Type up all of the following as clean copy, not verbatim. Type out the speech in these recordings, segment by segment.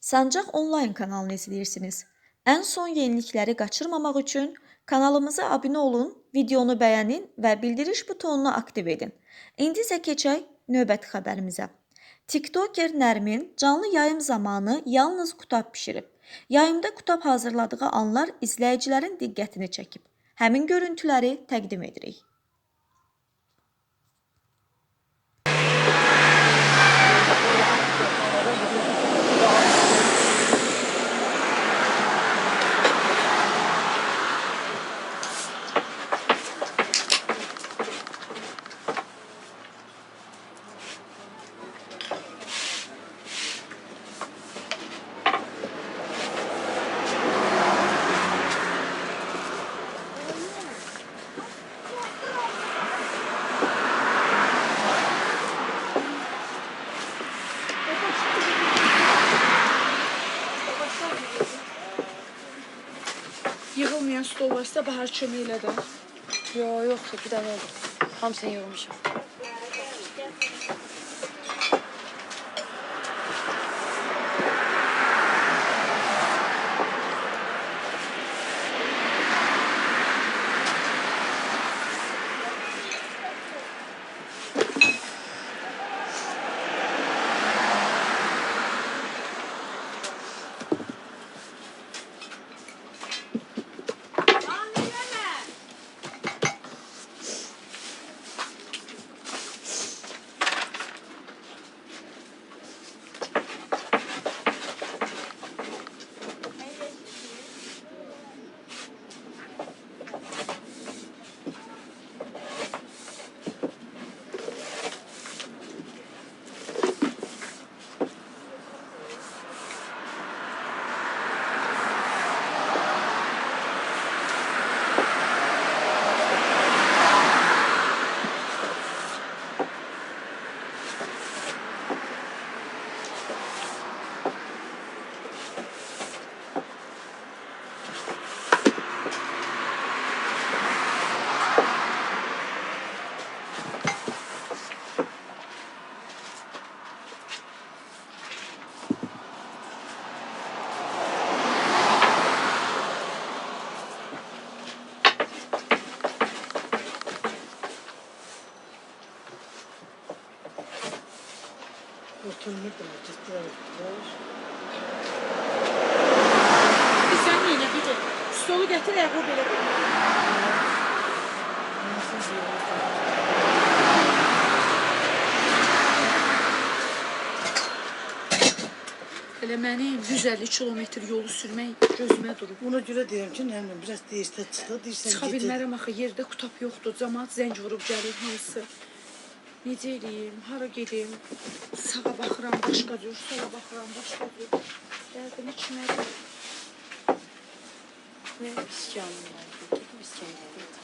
Sancaq Online kanalını izləyirsiniz. Ən son yenilikləri qaçırmamaq üçün kanalımıza abunə olun, videonu bəyənin və bildiriş butonunu aktiv edin. İndi isə keçək növbəti xəbərimizə. TikToker Nərmin canlı yayım zamanı yalnız qutab bişirib. Yayımda qutab hazırladığı anlar izləyicilərin diqqətini çəkib. Həmin görüntüləri təqdim edirik. Yığılmayan stol varsa bahar çömü ilə də. Yoxsa bir dənə oldu. Hamısını yığılmışam. Sən yenə bir də stolu gətir, ayağı belə. Elə mənim 150 kilometr yolu sürmək gözümə durub. Ona görə deyirəm ki, nə bilim, biraz deyirsə çıxdı, deyirsən Çıxa bilmərəm axı, yerdə qutab yoxdur. Cəmaət zəng vurub gəlir hamısı. Necə eləyim, hara gedim? Sağa baxıram, başqa cür, sola baxıram, başqa cür. Dərdim içmədir. Ve iskanlar. İskanlar.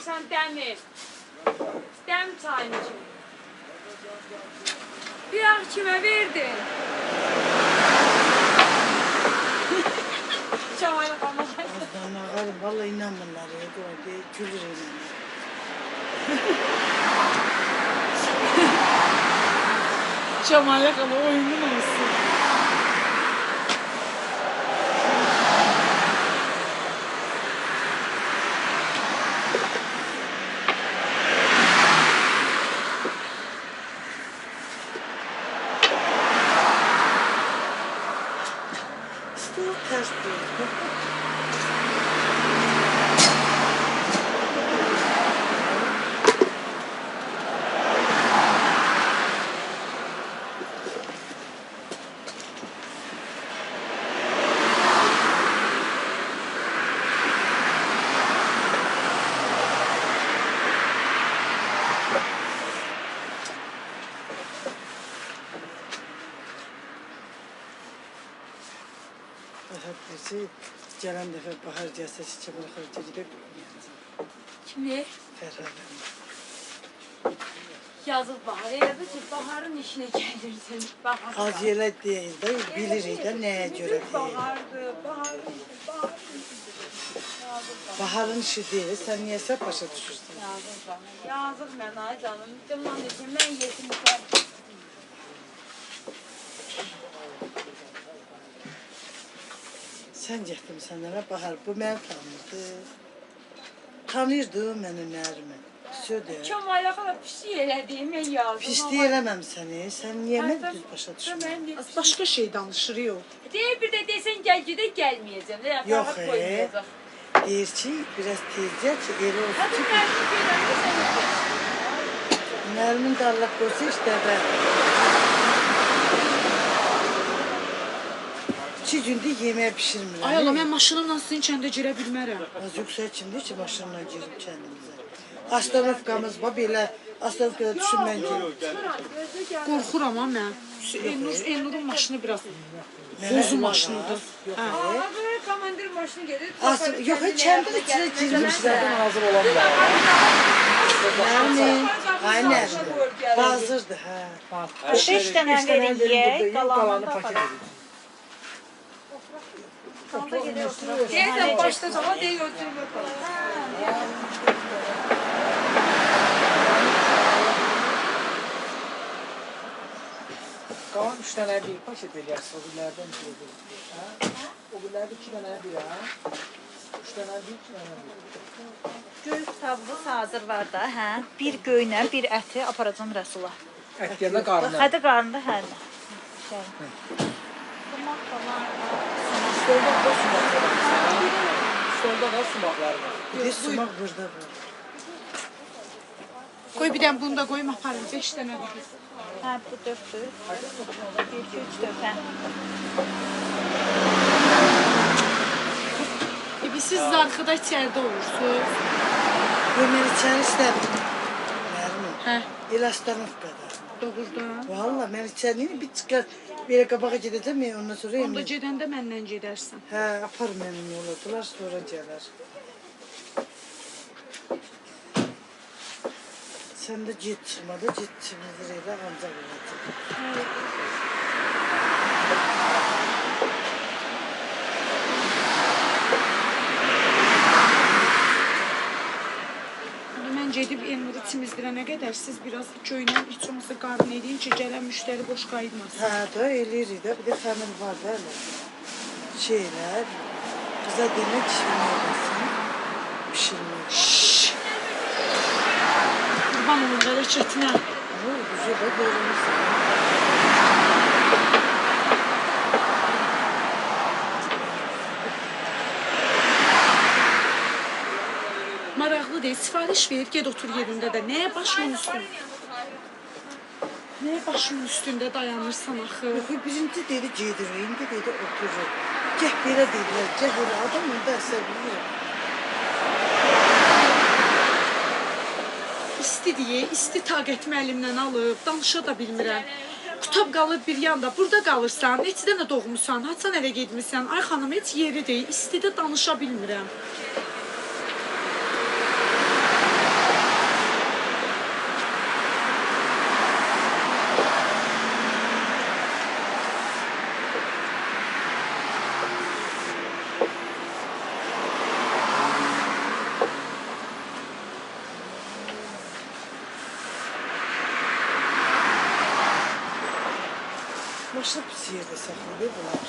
Sen demir. Dem çayını için. Bir ah kime verdin? Yavrum vallahi inanmırlar ya. Doğru gülür inanır. Cemale hala oyunun olsun. Stol ters durdu. Birisi gelen defa bahar gelse çiçek bırakır gidip Kimi? Ferhat'ın. Yazık Bahar. Elədir ki, Baharın işine gelirsin. Bahar. Az yerler değil de biliriz de neye göre değil. Bahardı, Baharın Baharın işi değil, sen niyeyse başa düşürsün. yazık bana. Yazık mənə canım. Cımdan için mən yetiməm. Sen getdim sənlərə, Bahar, bu məni tanırdı. Tanırdı məni Nərmin. Södə. Kemal xala pişik elədi, mən yazdım. Pislik eləməm səni, sən niyə məni düz başa düşmürsən? Az başka şey danışır yok. Deyir bir də desən gəl gedək gəlməyəcəm. Yox, deyir ki, biraz tezcə ki, elə olsun Hadi ki, mən gedəndə sən gəl. Nərmin də Allah qoysa işlədə. 2 gündür yemək pişirmirəm. Ay Allah, ben maşınımla sizin içəndə girə bilmərəm. Az yüksək kimdir ki, maşınla girib kəndimizə. Astanovkamız var, belə Astanovkada düşünmən girim. Qorxuram ha mən. Elnur'un maşını biraz bozu maşınıdır. Ha. Aa, böyle komandir maşını gelir. Yox, kəndin içinə girmişlər. hazır olan var. Nərmin, ay Nərmin, hazırdır, hə. 5 dənə verin yeyək, qalanını paket edin. Deyirsən başda zaman deyir ötürüm yapalım. Qalan 3 dənə bir paket eləyərsin, o birlərdən bir edir. O birlərdə 2 dənə bir, 3 dənə bir, 2 dənə bir. Göy kitabımız hazır var da, hə? Bir göynə, bir əti aparacam Rəsula. Ət yerdə qarnı. Hədə qarnında hər nə. Stolda da sumaqlar var. Stolda da sumaqlar var. Bir de sumaq burada var. Koy bir dənə bunu da koyum aparım. 5 dənə verir. Hə, bu 4-dür. 1-2-3 dəfə. Siz zarxıda içərdə olursunuz. Yemək içəri istədim. Nərmin, Hə, el Astanovkada. doğrudan. Valla mən içərini bir çıxar, belə qabağa gedəcəm, ondan sonra Onda yemək. gedəndə məndən gedərsən. Hə, apar mənim yolladılar, sonra gələr. Sən də get çıxmadı, get çıxmadı elə ancaq olacaq. Mən gedib Elnur'u çimizdirənə qədər siz biraz köynən heç olmasa qarın edin ki, gələn müştəri boş qayıtmasın. Hə, da eləyirik də, bir də xəmir var da elə. Şeylər, qıza demək pişirməyəsin, pişirməyəsin. Qurban olun bərəkətinə. Olur, güzel de görünürsən. Maraqlı deyil, sifariş ver, get otur yerində də. Nəyə başımın üstündə? Nəyə başımın üstündə dayanırsan axı? Yox, birinci dedi gedirir, indi dedi oturur. Gəh belə dedilər, gəh elə adam onda əsəbiyir. İsti deyə, isti taqətimi əlimdən alıb, danışa da bilmirəm. Qutab qalır bir yanda, burada qalırsan, neçə dənə doğmusan, haçan ərə getmirsən. Ay xanım, heç yeri deyil, istidə danışa bilmirəm. Başlı pis yerdə saxlayır bunlar.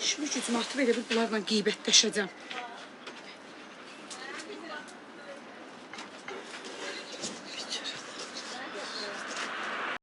İşimi gücümü atıb elə bir bunlarla qeybətləşəcəm.